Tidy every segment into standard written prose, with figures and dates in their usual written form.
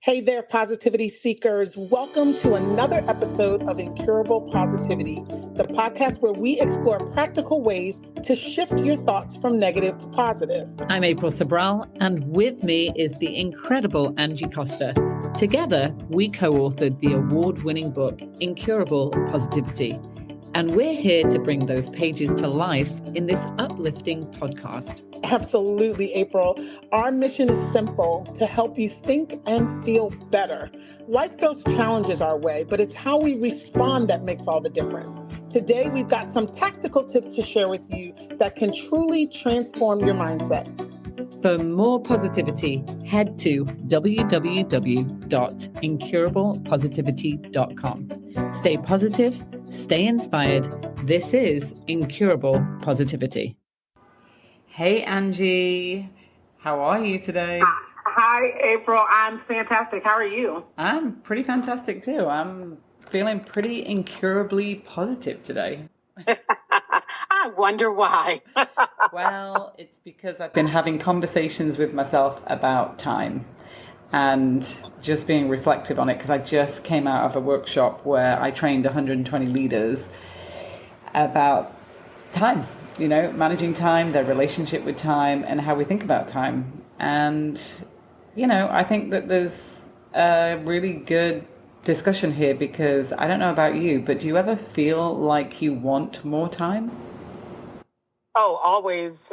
Hey there, positivity seekers. Welcome to another episode of Incurable Positivity, the podcast where we explore practical ways to shift your thoughts from negative to positive. I'm April Sabral, and with me is the incredible Angie Costa. Together, we co-authored the award-winning book, Incurable Positivity. And we're here to bring those pages to life in this uplifting podcast. Absolutely, April. Our mission is simple: to help you think and feel better. Life throws challenges our way, but it's how we respond that makes all the difference. Today, we've got some tactical tips to share with you that can truly transform your mindset. For more positivity, head to www.incurablepositivity.com. Stay positive, stay inspired. This is Incurable Positivity. Hey, Angie. How are you today? Hi, April. I'm fantastic. How are you? I'm pretty fantastic too. I'm feeling pretty incurably positive today. I wonder why. Well, it's because I've been having conversations with myself about time and just being reflective on it, because I just came out of a workshop where I trained 120 leaders about time, managing time, their relationship with time, and how we think about time. And, I think that there's a really good discussion here, because I don't know about you, but do you ever feel like you want more time? Oh, always,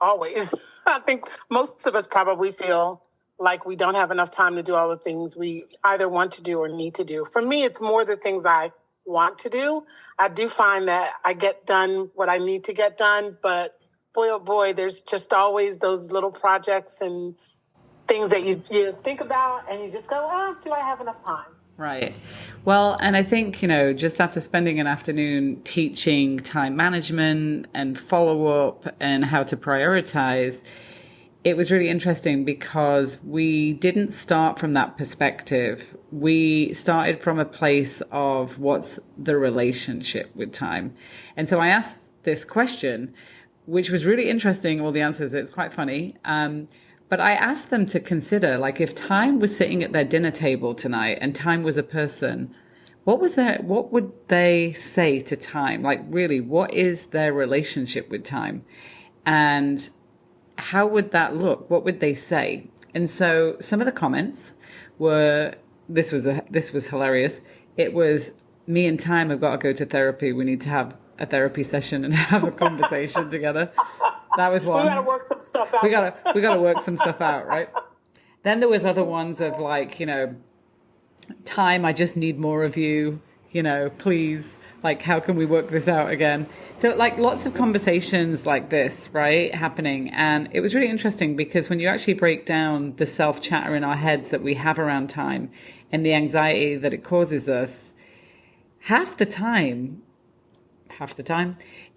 always. I think most of us probably feel like we don't have enough time to do all the things we either want to do or need to do. For me, it's more the things I want to do. I do find that I get done what I need to get done, but boy, oh boy, there's just always those little projects and things that you think about and you just go, oh, do I have enough time? Right. Well, and I think, just after spending an afternoon teaching time management and follow-up and how to prioritize, it was really interesting because we didn't start from that perspective. We started from a place of what's the relationship with time. And so I asked this question, which was really interesting, all the answers. It's quite funny. But I asked them to consider, like, if time was sitting at their dinner table tonight and time was a person, what would they say to time? Like, really, what is their relationship with time? And how would that look? What would they say? And so some of the comments were, this was hilarious. It was, me and time have got to go to therapy. We need to have a therapy session and have a conversation together. That was one. We got to work some stuff out. We got to work some stuff out, right? Then there was other ones of like, time, I just need more of you, please. Like, how can we work this out again? So like lots of conversations like this, right, happening. And it was really interesting because when you actually break down the self-chatter in our heads that we have around time and the anxiety that it causes us, half the time,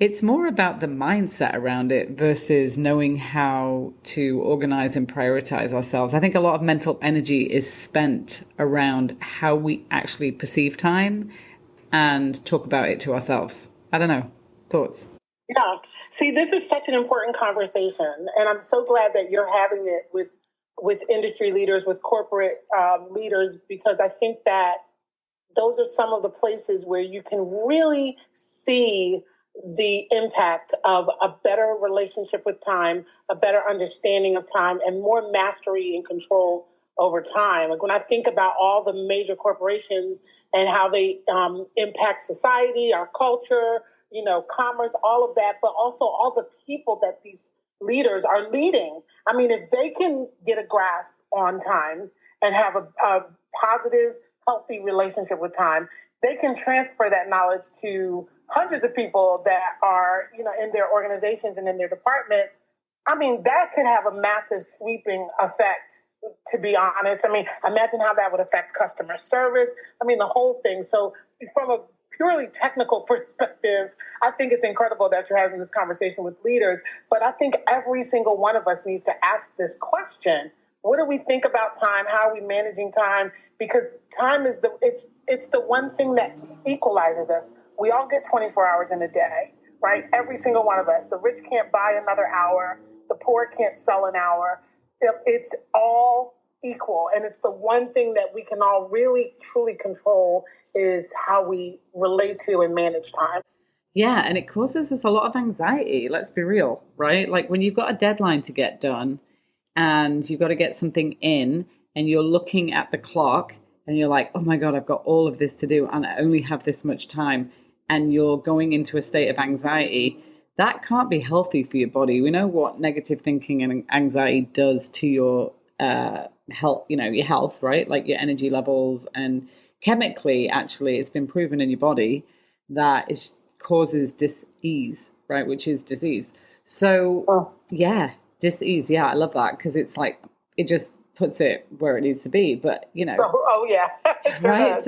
it's more about the mindset around it versus knowing how to organize and prioritize ourselves. I think a lot of mental energy is spent around how we actually perceive time and talk about it to ourselves. I don't know. Thoughts? Yeah. See, this is such an important conversation, and I'm so glad that you're having it with industry leaders, with corporate leaders, because I think that those are some of the places where you can really see the impact of a better relationship with time, a better understanding of time, and more mastery and control over time. Like when I think about all the major corporations and how they impact society, our culture, commerce, all of that, but also all the people that these leaders are leading. I mean, if they can get a grasp on time and have a positive, healthy relationship with time, they can transfer that knowledge to hundreds of people that are, in their organizations and in their departments. I mean, that could have a massive sweeping effect, to be honest. I mean, imagine how that would affect customer service. I mean, the whole thing. So from a purely technical perspective, I think it's incredible that you're having this conversation with leaders. But I think every single one of us needs to ask this question. What do we think about time? How are we managing time? Because time is it's the one thing that equalizes us. We all get 24 hours in a day, right? Every single one of us. The rich can't buy another hour. The poor can't sell an hour. It's all equal. And it's the one thing that we can all really, truly control is how we relate to and manage time. Yeah, and it causes us a lot of anxiety, let's be real, right? Like when you've got a deadline to get done and you've got to get something in and you're looking at the clock and you're like, oh my God, I've got all of this to do and I only have this much time. And you're going into a state of anxiety, that can't be healthy for your body. We know what negative thinking and anxiety does to your health, your health, right? Like your energy levels, and chemically, actually, it's been proven in your body that it causes dis-ease, right? Which is disease. So yeah, dis-ease. Yeah, I love that because it's like, it just puts it where it needs to be. But, Oh yeah. right.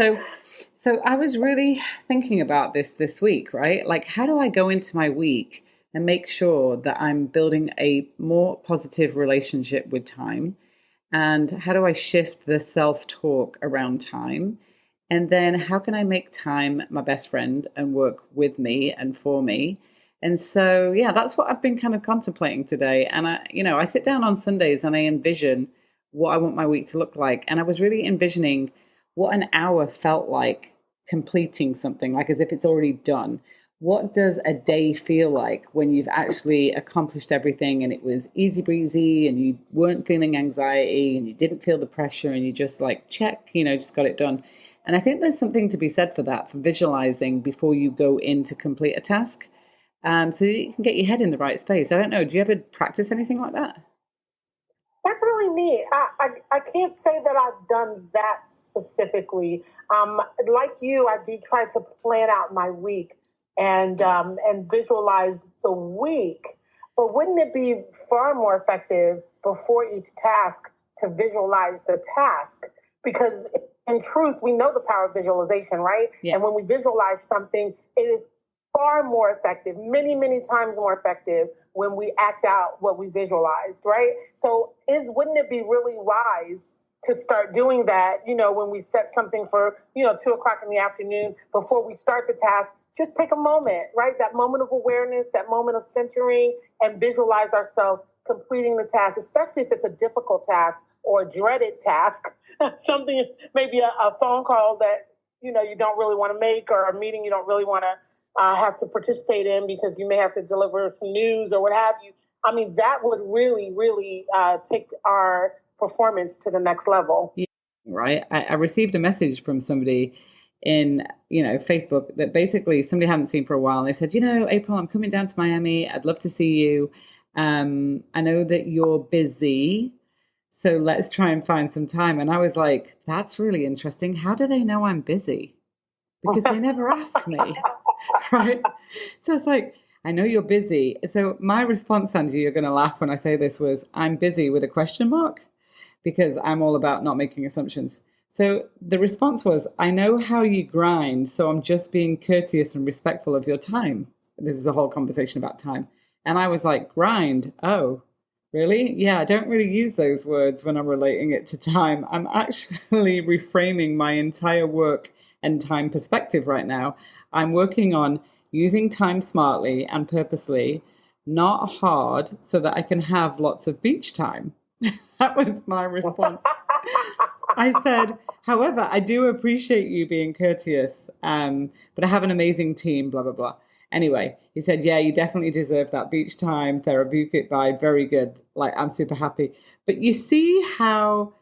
So I was really thinking about this week, right? Like, how do I go into my week and make sure that I'm building a more positive relationship with time? And how do I shift the self-talk around time? And then how can I make time my best friend and work with me and for me? And so, yeah, that's what I've been kind of contemplating today. And I sit down on Sundays and I envision what I want my week to look like. And I was really envisioning what an hour felt like completing something, like as if it's already done. What does a day feel like when you've actually accomplished everything and it was easy breezy and you weren't feeling anxiety and you didn't feel the pressure and you just like check, just got it done. And I think there's something to be said for that, for visualizing before you go in to complete a task. So you can get your head in the right space. I don't know. Do you ever practice anything like that? That's really neat. I can't say that I've done that specifically. Like you, I do try to plan out my week and visualize the week. But wouldn't it be far more effective before each task to visualize the task? Because in truth, we know the power of visualization, right? Yeah. And when we visualize something, it is far more effective, many, many times more effective when we act out what we visualized, right? So wouldn't it be really wise to start doing that, when we set something for, 2:00 in the afternoon before we start the task, just take a moment, right? That moment of awareness, that moment of centering, and visualize ourselves completing the task, especially if it's a difficult task or a dreaded task, something, maybe a phone call that, you don't really want to make, or a meeting you don't really want to have to participate in because you may have to deliver some news or what have you. I mean, that would really, really take our performance to the next level. Yeah, right. I received a message from somebody in, Facebook that basically somebody hadn't seen for a while. And they said, April, I'm coming down to Miami. I'd love to see you. I know that you're busy, so let's try and find some time. And I was like, that's really interesting. How do they know I'm busy? Because they never asked me, right? So it's like, I know you're busy. So my response, Angie, you're going to laugh when I say this, was, I'm busy with a question mark, because I'm all about not making assumptions. So the response was, I know how you grind, so I'm just being courteous and respectful of your time. This is a whole conversation about time. And I was like, grind? Oh, really? Yeah, I don't really use those words when I'm relating it to time. I'm actually reframing my entire work and time perspective right now. I'm working on using time smartly and purposely, not hard, so that I can have lots of beach time. That was my response. I said, however, I do appreciate you being courteous, but I have an amazing team, blah, blah, blah. Anyway, he said, yeah, you definitely deserve that beach time, therapeutic vibe, very good. Like, I'm super happy. But you see how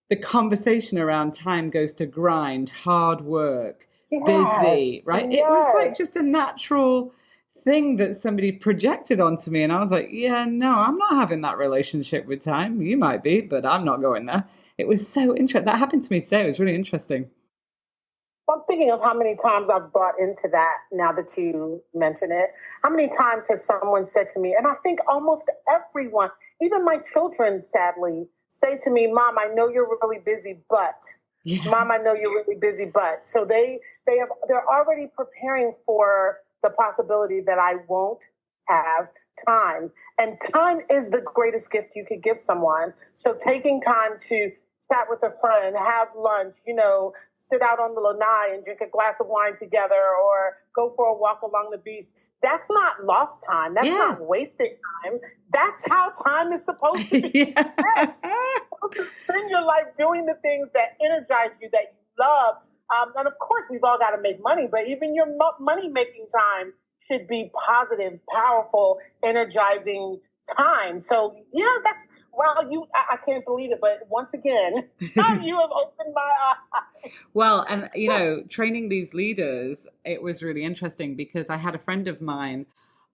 the conversation around time goes to grind, hard work, busy, right? Yes. It was like just a natural thing that somebody projected onto me. And I was like, yeah, no, I'm not having that relationship with time. You might be, but I'm not going there. It was so interesting. That happened to me today. It was really interesting. I'm thinking of how many times I've bought into that now that you mention it. How many times has someone said to me, and I think almost everyone, even my children, sadly, say to me, Mom, I know you're really busy, but Mom, I know you're really busy, but. So they're already preparing for the possibility that I won't have time. And time is the greatest gift you could give someone. So taking time to chat with a friend, have lunch, sit out on the lanai and drink a glass of wine together, or go for a walk along the beach. that's not lost time. That's not wasted time. That's how time is supposed to be. You're supposed to spend your life doing the things that energize you, that you love. And of course, we've all got to make money, but even your money-making time should be positive, powerful, energizing time. So, yeah, I can't believe it. But once again, you have opened my eyes. Well, and, training these leaders, it was really interesting because I had a friend of mine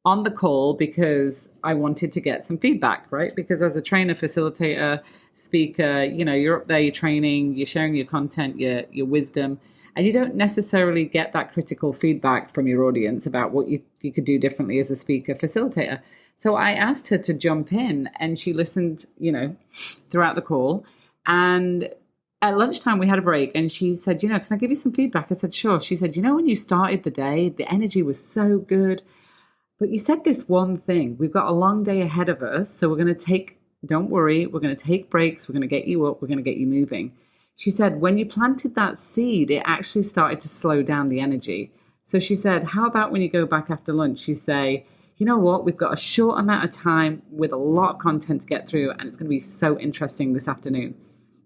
on the call because I wanted to get some feedback, right? Because as a trainer, facilitator, speaker, you're up there, you're training, you're sharing your content, your wisdom, and you don't necessarily get that critical feedback from your audience about what you could do differently as a speaker, facilitator. So I asked her to jump in, and she listened, throughout the call. And at lunchtime, we had a break, and she said, can I give you some feedback? I said, sure. She said, when you started the day, the energy was so good. But you said this one thing, we've got a long day ahead of us. So don't worry, we're going to take breaks. We're going to get you up. We're going to get you moving. She said, when you planted that seed, it actually started to slow down the energy. So she said, how about when you go back after lunch, you say, you know what, we've got a short amount of time with a lot of content to get through, and it's going to be so interesting this afternoon.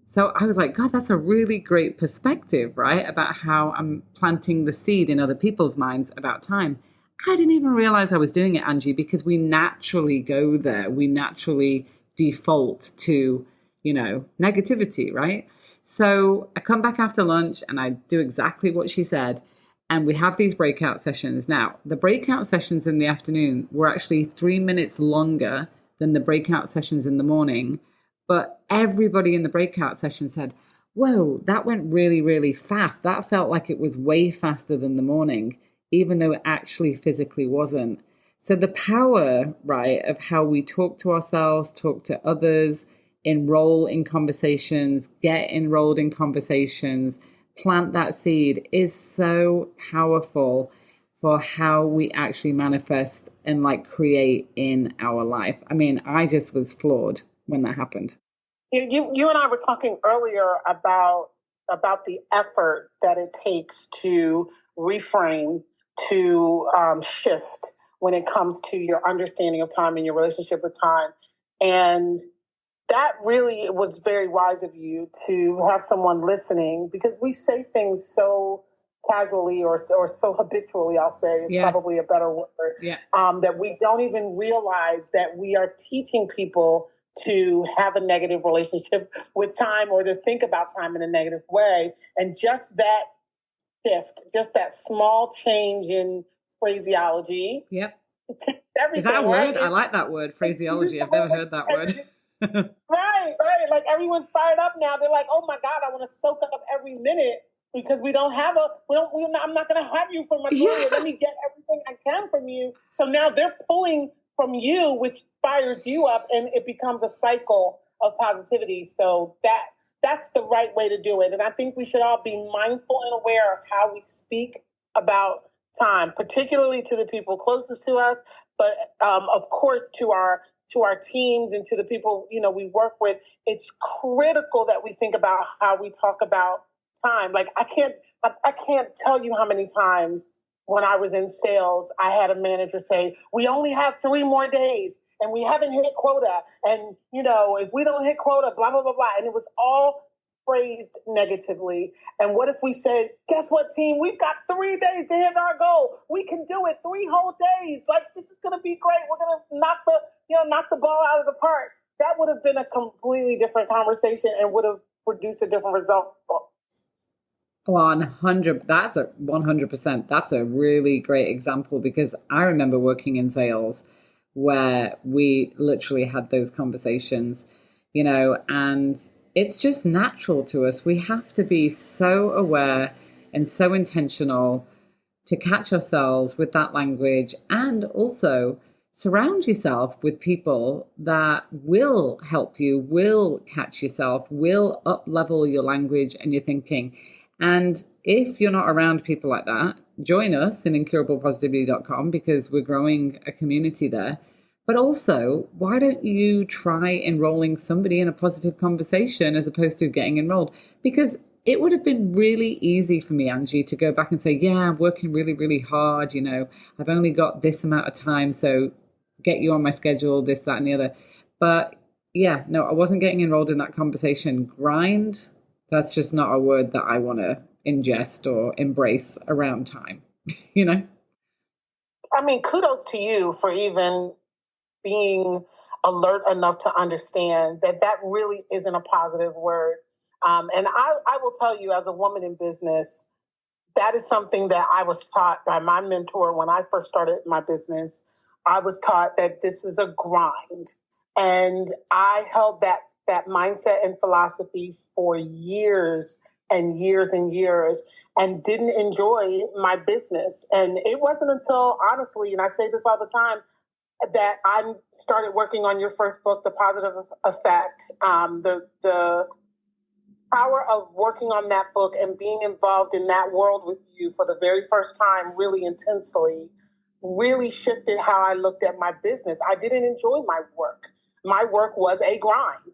So I was like, God, that's a really great perspective, right? About how I'm planting the seed in other people's minds about time. I didn't even realize I was doing it, Angie, because we naturally go there. We naturally default to, negativity, right? So I come back after lunch and I do exactly what she said. And we have these breakout sessions. Now, the breakout sessions in the afternoon were actually 3 minutes longer than the breakout sessions in the morning. But everybody in the breakout session said, whoa, that went really, really fast. That felt like it was way faster than the morning, even though it actually physically wasn't. So the power, right, of how we talk to ourselves, talk to others, enroll in conversations, get enrolled in conversations, plant that seed is so powerful for how we actually manifest and create in our life. I mean, I just was floored when that happened. You and I were talking earlier about the effort that it takes to reframe, to shift when it comes to your understanding of time and your relationship with time. And that really was very wise of you to have someone listening, because we say things so casually or so habitually, I'll say, is probably a better word, that we don't even realize that we are teaching people to have a negative relationship with time or to think about time in a negative way. And just that shift, just that small change in phraseology. Yep. Is that a word? I like that word, phraseology. I've never heard that word. Right. Like everyone's fired up now. They're like, oh my God, I want to soak up every minute because I'm not going to have you for much longer. Let me get everything I can from you. So now they're pulling from you, which fires you up, and it becomes a cycle of positivity. So that's the right way to do it. And I think we should all be mindful and aware of how we speak about time, particularly to the people closest to us, but of course to our teams and to the people, we work with. It's critical that we think about how we talk about time. Like I can't tell you how many times when I was in sales, I had a manager say, we only have 3 more days and we haven't hit quota. And, if we don't hit quota, blah, blah, blah, blah. And it was all phrased negatively. And what if we said, guess what, team? We've got 3 days to hit our goal. We can do it 3 whole days. Like, this is going to be great. We're going to knock the ball out of the park. That would have been a completely different conversation and would have produced a different result. 100. That's 100%. That's a really great example, because I remember working in sales where we literally had those conversations, and it's just natural to us. We have to be so aware and so intentional to catch ourselves with that language, and also surround yourself with people that will help you, will catch yourself, will up-level your language and your thinking. And if you're not around people like that, join us in incurablepositivity.com, because we're growing a community there. But also, why don't you try enrolling somebody in a positive conversation as opposed to getting enrolled? Because it would have been really easy for me, Angie, to go back and say, yeah, I'm working really, really hard. I've only got this amount of time, so get you on my schedule, this, that, and the other. But yeah, no, I wasn't getting enrolled in that conversation. Grind, that's just not a word that I want to ingest or embrace around time, I mean, kudos to you for even being alert enough to understand that that really isn't a positive word. And I will tell you, as a woman in business, that is something that I was taught by my mentor when I first started my business. I was taught that this is a grind. And I held that mindset and philosophy for years and years and years and didn't enjoy my business. And it wasn't until, honestly, and I say this all the time, that I started working on your first book, The Positive Effect. The power of working on that book and being involved in that world with you for the very first time really intensely really shifted how I looked at my business. I didn't enjoy my work. My work was a grind.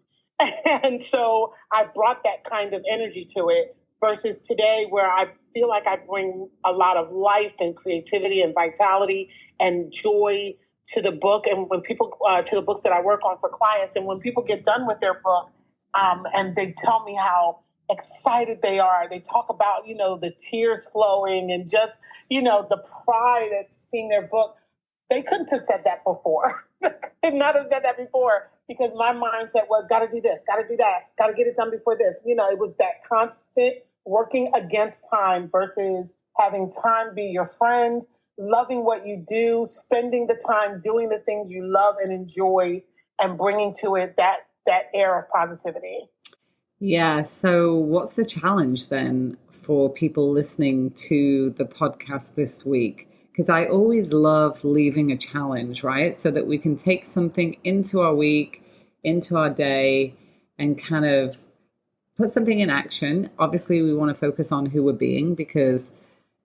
And so I brought that kind of energy to it versus today where I feel like I bring a lot of life and creativity and vitality and joy to the book. And when people, to the books that I work on for clients, and when people get done with their book, and they tell me how excited they are. They talk about, the tears flowing and just, the pride at seeing their book. They couldn't have said that before. Could not have said that before because my mindset was, got to do this, got to do that, got to get it done before this. It was that constant working against time versus having time be your friend, loving what you do, spending the time doing the things you love and enjoy and bringing to it that air of positivity. Yeah. So what's the challenge then for people listening to the podcast this week? Because I always love leaving a challenge, right? So that we can take something into our week, into our day, and kind of put something in action. Obviously, we want to focus on who we're being because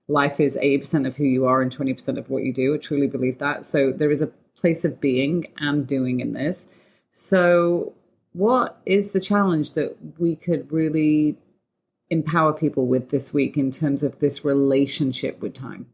life is 80% of who you are and 20% of what you do. I truly believe that. So there is a place of being and doing in this. So what is the challenge that we could really empower people with this week in terms of this relationship with time?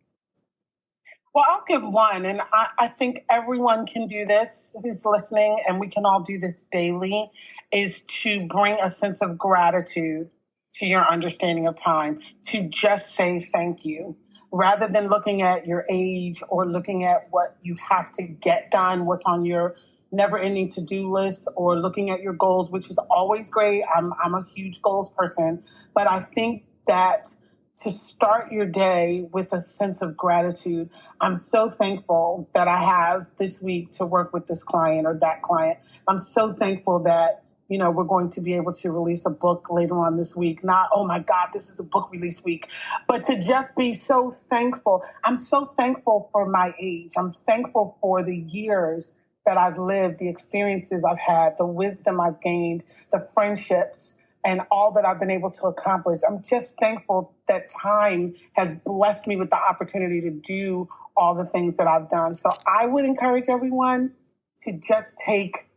Well, I'll give one, and I think everyone can do this who's listening, and we can all do this daily, is to bring a sense of gratitude to your understanding of time, to just say thank you, rather than looking at your age or looking at what you have to get done, what's on your never-ending to-do list, or looking at your goals, which is always great. I'm a huge goals person, but I think that to start your day with a sense of gratitude. I'm so thankful that I have this week to work with this client or that client. I'm so thankful that, we're going to be able to release a book later on this week. Not, oh my God, this is the book release week, but to just be so thankful. I'm so thankful for my age. I'm thankful for the years that I've lived, the experiences I've had, the wisdom I've gained, the friendships, and all that I've been able to accomplish. I'm just thankful that time has blessed me with the opportunity to do all the things that I've done. So I would encourage everyone to just take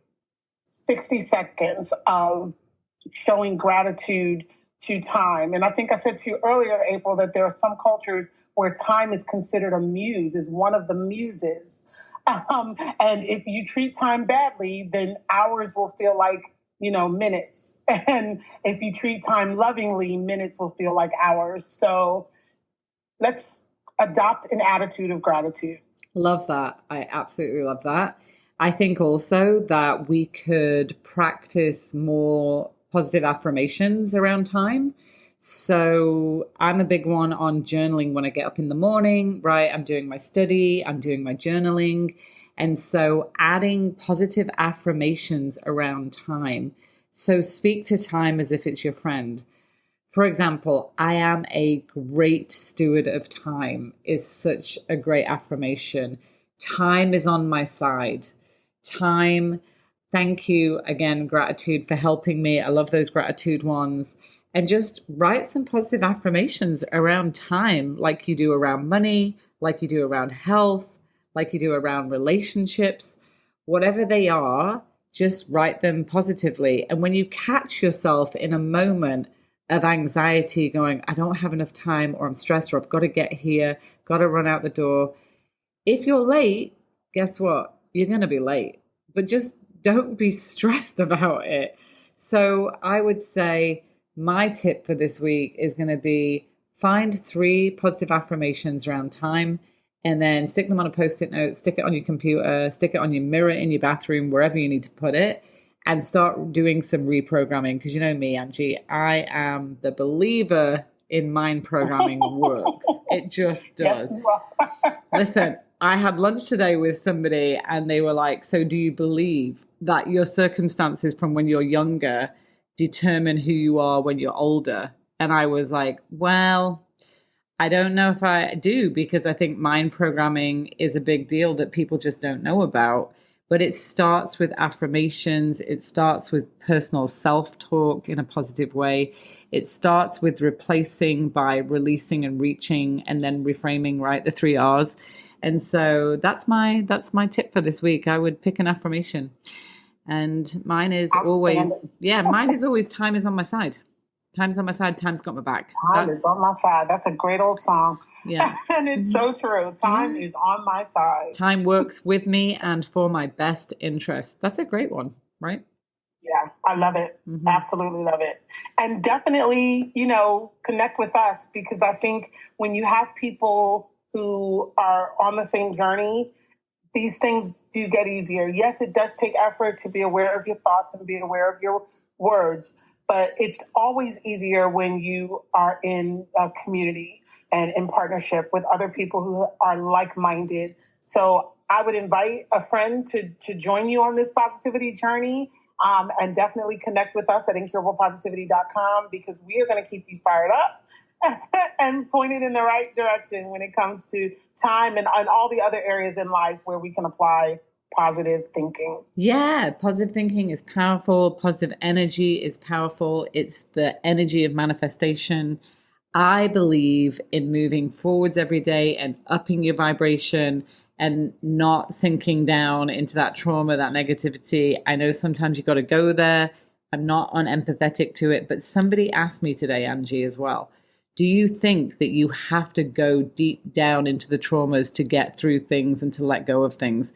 60 seconds of showing gratitude to time. And I think I said to you earlier, April, that there are some cultures where time is considered a muse, is one of the muses. And if you treat time badly, then hours will feel like minutes. And if you treat time lovingly, minutes will feel like hours. So let's adopt an attitude of gratitude. Love that. I absolutely love that. I think also that we could practice more positive affirmations around time. So I'm a big one on journaling when I get up in the morning, right? I'm doing my study, I'm doing my journaling. And so adding positive affirmations around time. So speak to time as if it's your friend. For example, I am a great steward of time is such a great affirmation. Time is on my side. Time, thank you again, gratitude for helping me. I love those gratitude ones. And just write some positive affirmations around time, like you do around money, like you do around health, like you do around relationships, whatever they are, just write them positively. And when you catch yourself in a moment of anxiety going, I don't have enough time, or I'm stressed, or I've got to get here, got to run out the door. If you're late, guess what? You're going to be late, but just don't be stressed about it. So I would say my tip for this week is going to be find 3 positive affirmations around time, and then stick them on a Post-it note, stick it on your computer, stick it on your mirror in your bathroom, wherever you need to put it, and start doing some reprogramming. Because you know me, Angie, I am the believer in mind programming works. It just does. Yes, you are. Listen, I had lunch today with somebody and they were like, so do you believe that your circumstances from when you're younger determine who you are when you're older? And I was like, well, I don't know if I do, because I think mind programming is a big deal that people just don't know about. But it starts with affirmations. It starts with personal self-talk in a positive way. It starts with replacing by releasing and reaching, and then reframing, right? The 3 R's. And so that's my tip for this week. I would pick an affirmation. And mine is always, time is on my side. Time's on my side. Time's got my back. Time is on my side. That's a great old song. Yeah. And it's so true. Time is on my side. Time works with me and for my best interest. That's a great one, right? Yeah, I love it. Mm-hmm. Absolutely love it. And definitely, connect with us, because I think when you have people who are on the same journey, these things do get easier. Yes, it does take effort to be aware of your thoughts and be aware of your words, but it's always easier when you are in a community and in partnership with other people who are like-minded. So I would invite a friend to join you on this positivity journey, and definitely connect with us at incurablepositivity.com, because we are going to keep you fired up and pointed in the right direction when it comes to time and all the other areas in life where we can apply positive thinking. Yeah, positive thinking is powerful. Positive energy is powerful. It's the energy of manifestation. I believe in moving forwards every day and upping your vibration and not sinking down into that trauma, that negativity. I know sometimes you got to go there. I'm not unempathetic to it, but somebody asked me today, Angie, as well, do you think that you have to go deep down into the traumas to get through things and to let go of things?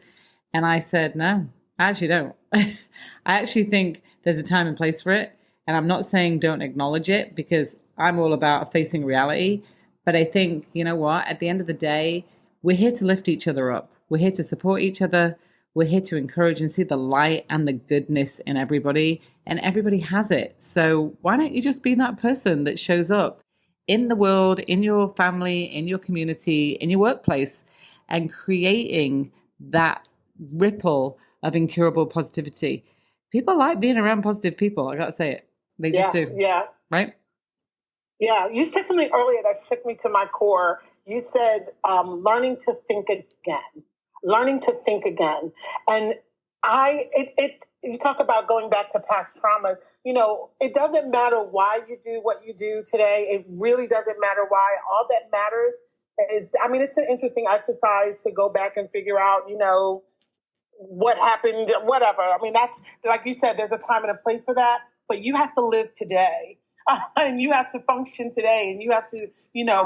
And I said, no, I actually don't. I actually think there's a time and place for it. And I'm not saying don't acknowledge it, because I'm all about facing reality. But I think, you know what, at the end of the day, we're here to lift each other up. We're here to support each other. We're here to encourage and see the light and the goodness in everybody. And everybody has it. So why don't you just be that person that shows up in the world, in your family, in your community, in your workplace, and creating that ripple of incurable positivity. People like being around positive people. I got to say it. They just do. Yeah. Right? Yeah. You said something earlier that took me to my core. You said learning to think again. Learning to think again. And you talk about going back to past traumas. It doesn't matter why you do what you do today. It really doesn't matter why. All that matters is, it's an interesting exercise to go back and figure out, what happened, whatever. That's, like you said, there's a time and a place for that, but you have to live today. And you have to function today, and you have to,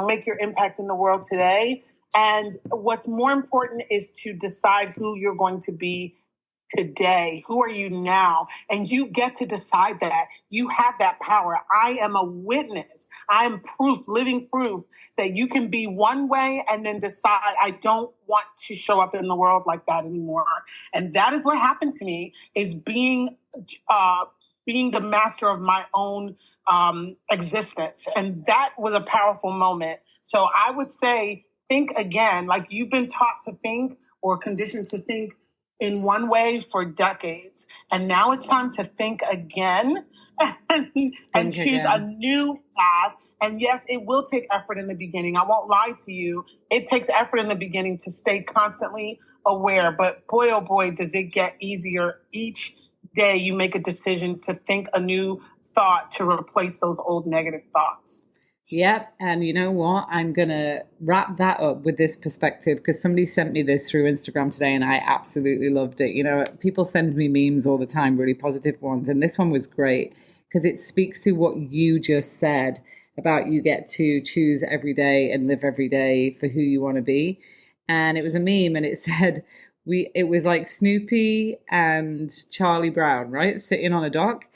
make your impact in the world today. And what's more important is to decide who you're going to be today. Who are you now? And you get to decide that. You have that power. I am a witness. I am proof, living proof that you can be one way and then decide, I don't want to show up in the world like that anymore. And that is what happened to me, is being the master of my own existence. And that was a powerful moment. So I would say, think again, like you've been taught to think or conditioned to think in one way for decades. And now it's time to think again and choose a new path. And yes, it will take effort in the beginning. I won't lie to you. It takes effort in the beginning to stay constantly aware. But boy, oh boy, does it get easier each day you make a decision to think a new thought to replace those old negative thoughts. Yep. And you know what? I'm going to wrap that up with this perspective, because somebody sent me this through Instagram today and I absolutely loved it. People send me memes all the time, really positive ones. And this one was great. because it speaks to what you just said about you get to choose every day and live every day for who you want to be. And it was a meme and it said, it was like Snoopy and Charlie Brown, right? Sitting on a dock.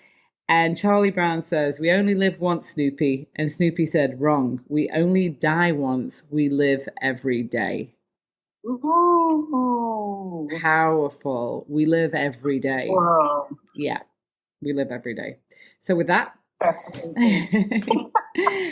And Charlie Brown says, "We only live once, Snoopy." And Snoopy said, "Wrong. We only die once. We live every day." Ooh. Powerful. We live every day. Wow. Yeah, we live every day. So with that, that's amazing.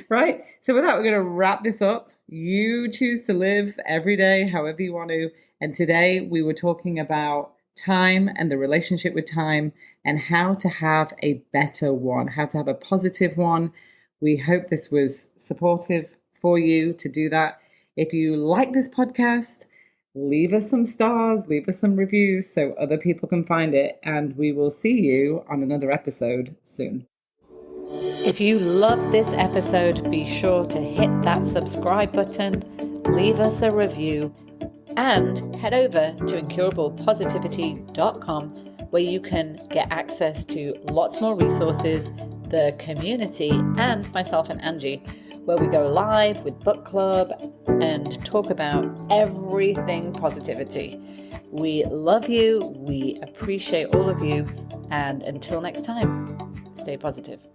Right. So with that, we're going to wrap this up. You choose to live every day however you want to. And today we were talking about time and the relationship with time and how to have a better one, how to have a positive one. We hope this was supportive for you to do that. If you like this podcast, leave us some stars, leave us some reviews so other people can find it. And we will see you on another episode soon. If you love this episode, be sure to hit that subscribe button, leave us a review, and head over to incurablepositivity.com where you can get access to lots more resources, the community, and myself and Angie, where we go live with book club and talk about everything positivity. We love you, we appreciate all of you, and until next time, stay positive.